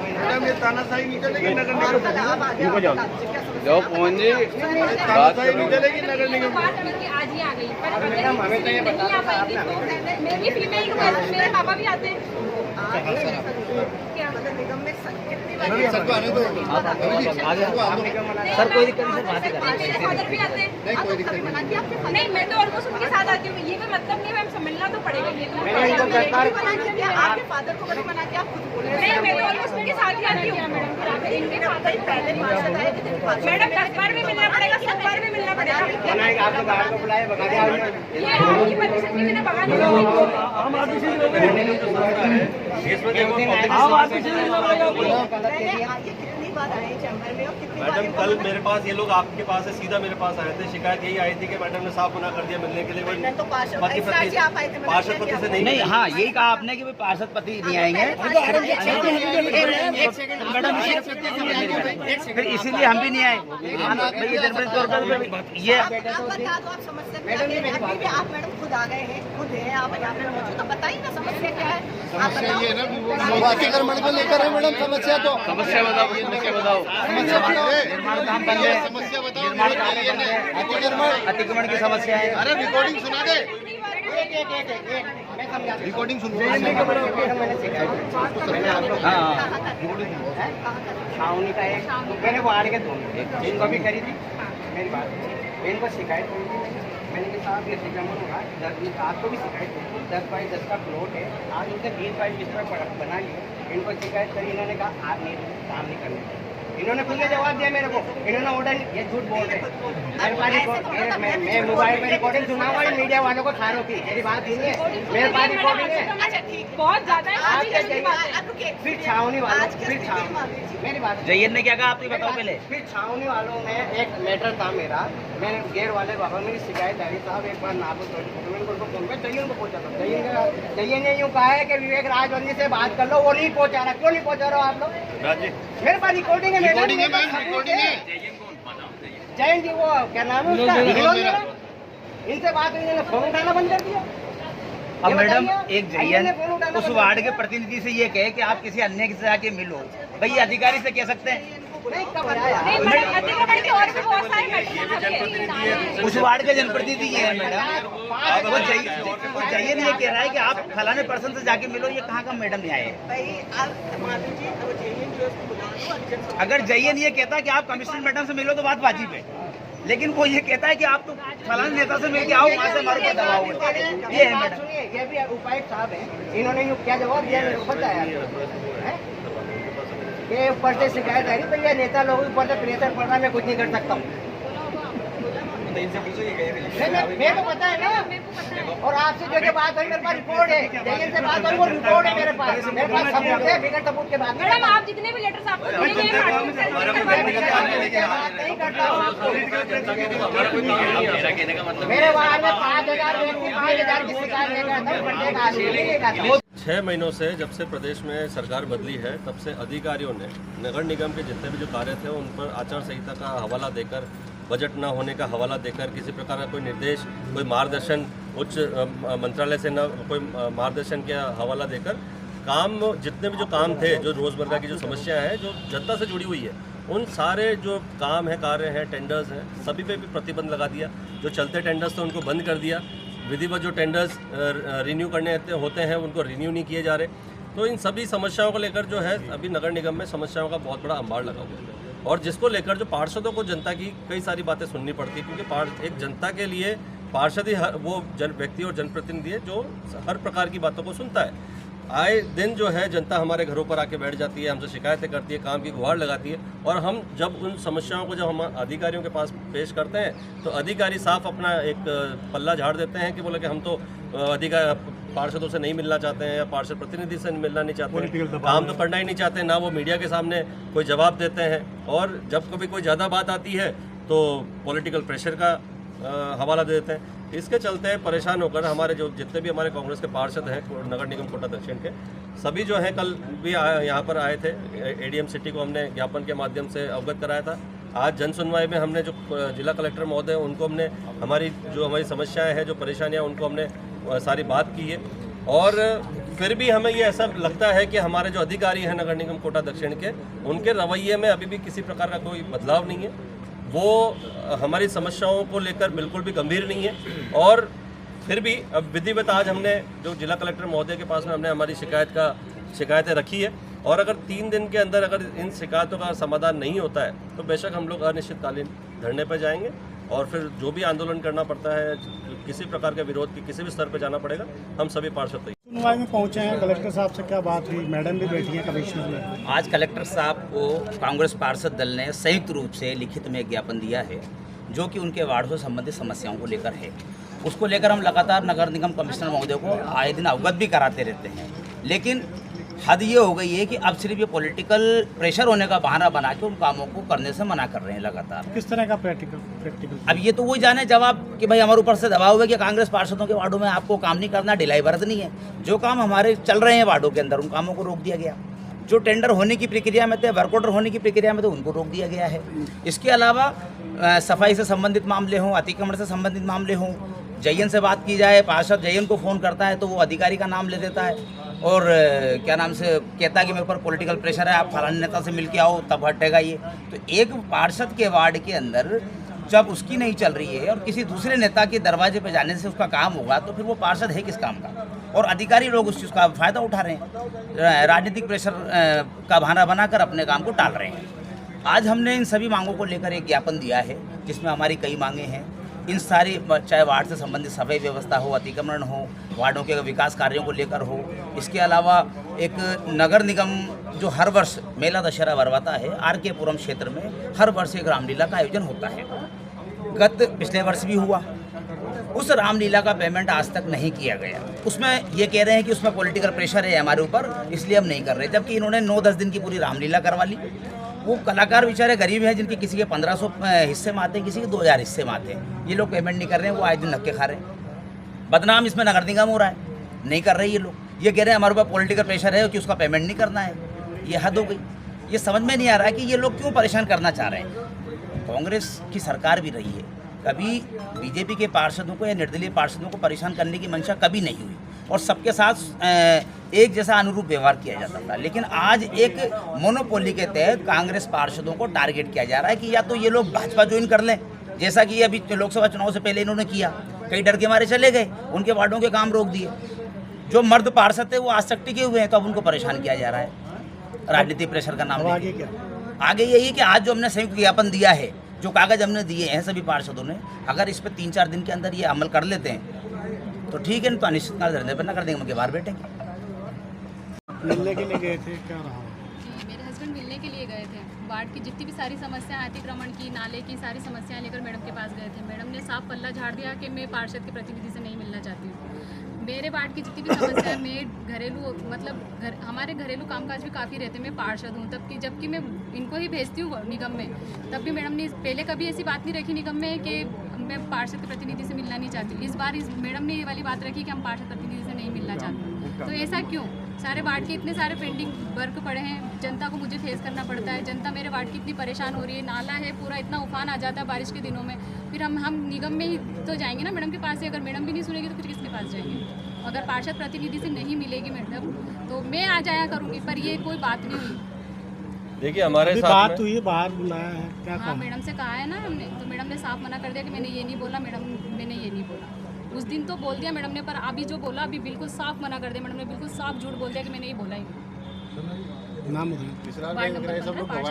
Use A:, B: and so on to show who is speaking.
A: Madam ये तानाशाही नहीं चलेगी नगर निगम
B: जो पूंजी
A: तानाशाही नहीं चलेगी नगर निगम
C: आज ही आ गई मैडम हमें तो ये बता मैं भी फीमेल हूँ, मेरे पापा भी आते हैं। निगम में
D: सर को आने दो,
C: सर कोई दिक्कत नहीं, फादर भी आते हैं। नहीं कोई दिक्कत नहीं, मैं तो ऑलमोस्ट उनके साथ आती हूँ, ये कोई मतलब नहीं है, मैम मिलना तो पड़ेगा। ये आपके फादर को मैंने मना किया, नहीं मैं तो ऑलमोस्ट उनके साथ ही आती हूँ मैडम। इनके फादर पहले मैडम 10 बार भी मिलना पड़ेगा, 7 बार भी मिलना पड़ेगा।
D: आपको बाहर को बुलाए बगा दिया
C: ये आपकी परमिशन की मैंने बगा दिया।
E: मैडम कल मेरे पास ये लोग आपके पास है, सीधा मेरे पास आए थे, शिकायत यही आई थी कि मैडम ने साफ मना कर दिया मिलने के लिए। पार्षद पति से नहीं,
B: हाँ यही कहा आपने कि पार्षद पति नहीं आएंगे, फिर इसीलिए हम भी नहीं आए। जनवरी तौर पर ये
F: आप मैडम खुद आ गए हैं, खुद है आप यहाँ पे मौजूद, तो बताइए ना समस्या क्या है।
D: समस्या ये है ना अतिक्रमण को लेकर है मैडम, समस्या तो
B: समस्या बताओ, समस्या बताओ, निर्माण काम बंद है,
D: समस्या बताओ,
B: अतिक्रमण की समस्या है।
D: अरे रिकॉर्डिंग सुना दे, रिकॉर्डिंग सुन
F: छावनी का एक मैंने वार्ड के दो इनको भी करी थी, मेरी बात इनको शिकायत हुई थी, मैंने के साथ ये अतिक्रमण हुआ 10 आपको भी शिकायत हुई, 10 बाई 10 का प्लॉट है, आज उनसे 20 बाई 20 में बना लिए, इनको शिकायत करी, इन्होंने कहा आप नहीं काम नहीं करने, इन्होंने खुद जवाब दिया मेरे को, इन्होंने ऑर्डर, ये झूठ बोल रहे मेरे पास मैं मोबाइल में रिकॉर्डिंग सुनाऊंगा मीडिया वालों को खानों की, मेरी बात नहीं है, मेरे पास रिकॉर्डिंग है
C: बहुत ज्यादा
F: फिर छावनी वालों, फिर मेरी बात
B: जयन ने क्या कहा आप बताओ पहले।
F: फिर छावनी वालों में एक लेटर था मेरा, मैंने गेर वाले बाबा मेरी शिकायत आ रही साहब एक बार नाप जयन को पहुंचा था, जयन ने यूँ कहा है कि विवेक राजवंशी से बात कर लो, वो नहीं पहुंचा रहा, क्यों नहीं पहुंचा रहा आप लोग, मेरे पास रिकॉर्डिंग है, जयन जी वो क्या नाम है उसका, इनसे बात हुई, इन्होंने फोन उठाना बंद कर दिया।
B: अब मैडम एक जयन उस वार्ड के प्रतिनिधि से ये कहे कि आप किसी अन्य के जाके मिलो, भाई अधिकारी से कह सकते हैं, उस वार्ड के जनप्रतिनिधि ये है मैडम, वो जयन ये कह रहा है कि आप फलाने पर्सन से जाके मिलो, ये कहाँ का मैडम न्याय है। अगर जयन ये कहता है कि आप कमिश्नर मैडम से मिलो तो बात वाजिब है, लेकिन वो ये कहता है कि आप तो फलाने नेता से मिलके आओ, वहाँ से हमारे को दबाओ, ये है मैडम।
F: ये भी उपायुक्त साहब हैं, इन्होंने क्या जवाब दिया मेरे को पता है, ये ऊपर से शिकायत आ रही, तो ये नेता लोगों के ऊपर से प्रेशर पड़ रहा है, मैं कुछ नहीं कर सकता हूँ, मेरे को पता है ना, और आपसे जो बात है मेरे पास रिपोर्ट है, जयन से बात है वो रिपोर्ट है मेरे पास सबूत है, बिगड़ सबूत के बाद
C: मैडम आप जितने भी लेटर्स आपको
F: मेरे वार्ड में 5,000 व्यक्ति 5,000 की शिकायत लेकर
E: 6 महीनों से जब से प्रदेश में सरकार बदली है तब से अधिकारियों ने नगर निगम के जितने भी जो कार्य थे उन पर आचार संहिता का हवाला देकर, बजट न होने का हवाला देकर, किसी प्रकार का कोई निर्देश, कोई मार्गदर्शन उच्च मंत्रालय से न कोई मार्गदर्शन का हवाला देकर काम, जितने भी जो काम थे, जो रोज़मर्रा की जो समस्या है जो जनता से जुड़ी हुई है, उन सारे जो काम है, कार्य हैं, टेंडर्स हैं, सभी पे भी प्रतिबंध लगा दिया। जो चलते टेंडर्स थे उनको बंद कर दिया, विधिवत जो टेंडर्स रिन्यू करने होते हैं उनको रिन्यू नहीं किए जा रहे। तो इन सभी समस्याओं को लेकर जो है अभी नगर निगम में समस्याओं का बहुत बड़ा अंबार लगा हुआ है, और जिसको लेकर जो पार्षदों को जनता की कई सारी बातें सुननी पड़ती है, क्योंकि एक जनता के लिए पार्षद ही वो व्यक्ति और जनप्रतिनिधि है जो हर प्रकार की बातों को सुनता है। आए दिन जो है जनता हमारे घरों पर आके बैठ जाती है, हमसे शिकायतें करती है, काम की गुहार लगाती है, और हम जब उन समस्याओं को जब हम अधिकारियों के पास पेश करते हैं तो अधिकारी साफ अपना एक पल्ला झाड़ देते हैं कि बोले कि हम तो पार्षदों से नहीं मिलना चाहते हैं या पार्षद प्रतिनिधि से मिलना नहीं चाहते हैं, काम तो करना ही नहीं चाहते, ना वो मीडिया के सामने कोई जवाब देते हैं, और जब कभी कोई ज़्यादा बात आती है तो पॉलिटिकल प्रेशर का हवाला दे देते हैं। इसके चलते परेशान होकर हमारे जो जितने भी हमारे कांग्रेस के पार्षद हैं नगर निगम कोटा दक्षिण के, सभी जो हैं कल भी यहाँ पर आए थे, एडीएम सिटी को हमने ज्ञापन के माध्यम से अवगत कराया था। आज जन सुनवाई में हमने जो जिला कलेक्टर महोदय उनको हमने हमारी समस्याएं हैं, जो परेशानियां, उनको हमने सारी बात की है, और फिर भी हमें ये ऐसा लगता है कि हमारे जो अधिकारी हैं नगर निगम कोटा दक्षिण के, उनके रवैये में अभी भी किसी प्रकार का कोई बदलाव नहीं है। वो हमारी समस्याओं को लेकर बिल्कुल भी गंभीर नहीं है। और फिर भी अब विधिवत आज हमने जो जिला कलेक्टर महोदय के पास में हमने हमारी शिकायतें रखी है, और अगर 3 दिन के अंदर अगर इन शिकायतों का समाधान नहीं होता है तो बेशक हम लोग अनिश्चितकालीन धरने पर जाएंगे, और फिर जो भी आंदोलन करना पड़ता है, किसी प्रकार के विरोध की किसी भी स्तर पर जाना पड़ेगा, हम सभी पार्षद तैयार।
G: सुनवाई में पहुंचे हैं, कलेक्टर साहब से क्या बात हुई? मैडम भी बैठी हैं कमिश्नर में।
H: आज कलेक्टर साहब को कांग्रेस पार्षद दल ने संयुक्त रूप से लिखित में ज्ञापन दिया है, जो कि उनके वार्ड से संबंधित समस्याओं को लेकर है। उसको लेकर हम लगातार नगर निगम कमिश्नर महोदय को आए दिन अवगत भी कराते रहते हैं, लेकिन हद ये हो गई है कि अब सिर्फ ये पॉलिटिकल प्रेशर होने का बहाना बना के उन कामों को करने से मना कर रहे हैं लगातार।
G: किस तरह का प्रैक्टिकल?
H: अब ये तो वही जाने जवाब कि भाई हमारे ऊपर से दबाव है कि कांग्रेस पार्षदों के वार्डों में आपको काम नहीं करना, ढिलाई बरतनी है। जो काम हमारे चल रहे हैं वार्डों के अंदर, उन कामों को रोक दिया गया। जो टेंडर होने की प्रक्रिया में थे, वर्क ऑर्डर होने की प्रक्रिया में थे, उनको रोक दिया गया है। इसके अलावा सफाई से संबंधित मामले हों, अतिक्रमण से संबंधित मामले हों, जयन से बात की जाए, पार्षद जयन को फ़ोन करता है तो वो अधिकारी का नाम ले देता है और क्या नाम से कहता है कि मेरे ऊपर पॉलिटिकल प्रेशर है, आप फलाने नेता से मिल के आओ तब हटेगा ये। तो एक पार्षद के वार्ड के अंदर जब उसकी नहीं चल रही है और किसी दूसरे नेता के दरवाजे पे जाने से उसका काम होगा, तो फिर वो पार्षद है किस काम का? और अधिकारी लोग उस चीज़ का फ़ायदा उठा रहे हैं, राजनीतिक प्रेशर का बहाना बनाकर अपने काम को टाल रहे हैं। आज हमने इन सभी मांगों को लेकर एक ज्ञापन दिया है, जिसमें हमारी कई मांगें हैं। इन सारी, चाहे वार्ड से संबंधित सफाई व्यवस्था हो, अतिक्रमण हो, वार्डों के विकास कार्यों को लेकर हो। इसके अलावा एक नगर निगम जो हर वर्ष मेला दशहरा भरवाता है, RK पुरम क्षेत्र में हर वर्ष एक रामलीला का आयोजन होता है। पिछले वर्ष भी हुआ। उस रामलीला का पेमेंट आज तक नहीं किया गया। उसमें ये कह रहे हैं कि उसमें पॉलिटिकल प्रेशर है हमारे ऊपर, इसलिए हम नहीं कर रहे, जबकि इन्होंने 9-10 दिन की पूरी रामलीला करवा ली। वो कलाकार बेचारे गरीब हैं, जिनके किसी के 1500 हिस्से में आते हैं, किसी के 2000 हिस्से में आते हैं। ये लोग पेमेंट नहीं कर रहे हैं, वो आए दिन धक्के खा रहे हैं। बदनाम इसमें नगर निगम हो रहा है, नहीं कर रहे ये लोग। ये कह रहे हैं हमारे ऊपर पॉलिटिकल प्रेशर है कि उसका पेमेंट नहीं करना है। ये हद हो गई। ये समझ में नहीं आ रहा है कि ये लोग क्यों परेशान करना चाह रहे हैं। कांग्रेस की सरकार भी रही है, कभी बीजेपी के पार्षदों को या निर्दलीय पार्षदों को परेशान करने की मंशा कभी नहीं हुई, और सबके साथ एक जैसा अनुरूप व्यवहार किया जाता था। लेकिन आज एक मोनोपोली के तहत कांग्रेस पार्षदों को टारगेट किया जा रहा है कि या तो ये लोग भाजपा ज्वाइन कर लें, जैसा कि अभी लोकसभा चुनाव से पहले इन्होंने किया। कई डर के मारे चले गए, उनके वार्डों के काम रोक दिए। जो मर्द पार्षद थे वो आज तक टिके हुए हैं, तो अब उनको परेशान किया जा रहा है राजनीतिक प्रेशर का नाम।
G: आगे क्या?
H: आगे यही है कि आज जो हमने संयुक्त ज्ञापन दिया है, जो कागज हमने दिए हैं सभी पार्षदों ने, अगर इस पर 3-4 दिन के अंदर ये अमल कर लेते हैं तो ठीक है, नहीं तो अनिश्चितकाल धरने पर न कर देंगे, उनके बाहर बैठेंगे।
G: मिलने के लिए गए थे, क्या रहा?
I: जी, मेरे हस्बैंड मिलने के लिए गए थे। वार्ड की जितनी भी सारी समस्याएं, अतिक्रमण की, नाले की सारी समस्याएं लेकर मैडम के पास गए थे। मैडम ने साफ पल्ला झाड़ दिया कि मैं पार्षद के प्रतिनिधि से नहीं मिलना चाहती हूँ। मेरे वार्ड की जितनी भी समस्या मैं घरेलू हमारे घरेलू कामकाज भी काफ़ी रहते हैं। मैं पार्षद हूँ, जबकि मैं इनको ही भेजती हूँ निगम में, तब भी मैडम ने पहले कभी ऐसी बात नहीं रखी निगम में कि मैं पार्षद के प्रतिनिधि से मिलना नहीं चाहती हूँ। इस बार मैडम ने ये वाली बात रखी कि हम पार्षद प्रतिनिधि से नहीं मिलना चाहते। तो ऐसा क्यों? सारे वार्ड के इतने सारे पेंडिंग वर्क पड़े हैं, जनता को मुझे फेस करना पड़ता है। जनता मेरे वार्ड की इतनी परेशान हो रही है, नाला है पूरा, इतना उफान आ जाता है बारिश के दिनों में। फिर हम निगम में ही तो जाएंगे ना मैडम के पास से। अगर मैडम भी नहीं सुनेगी तो फिर किसके पास जाएंगे? अगर पार्षद प्रतिनिधि से नहीं मिलेगी मैडम तो मैं आ जाया करूँगी, पर ये कोई बात नहीं हुई।
E: देखिए हमारे साथ
G: बात हुई है, बाहर बुलाया है, क्या
I: हाँ, मैडम से कहा है ना हमने, तो मैडम ने साफ मना कर दिया कि मैंने ये नहीं बोला। मैडम मैंने ये नहीं बोला। उस दिन तो बोल दिया मैडम ने, पर अभी जो बोला अभी बिल्कुल साफ मना कर दिया मैडम ने। बिल्कुल साफ झूठ बोल दिया कि मैंने ये बोला ही नहीं।
G: नाम बताइए।
I: Ward number 15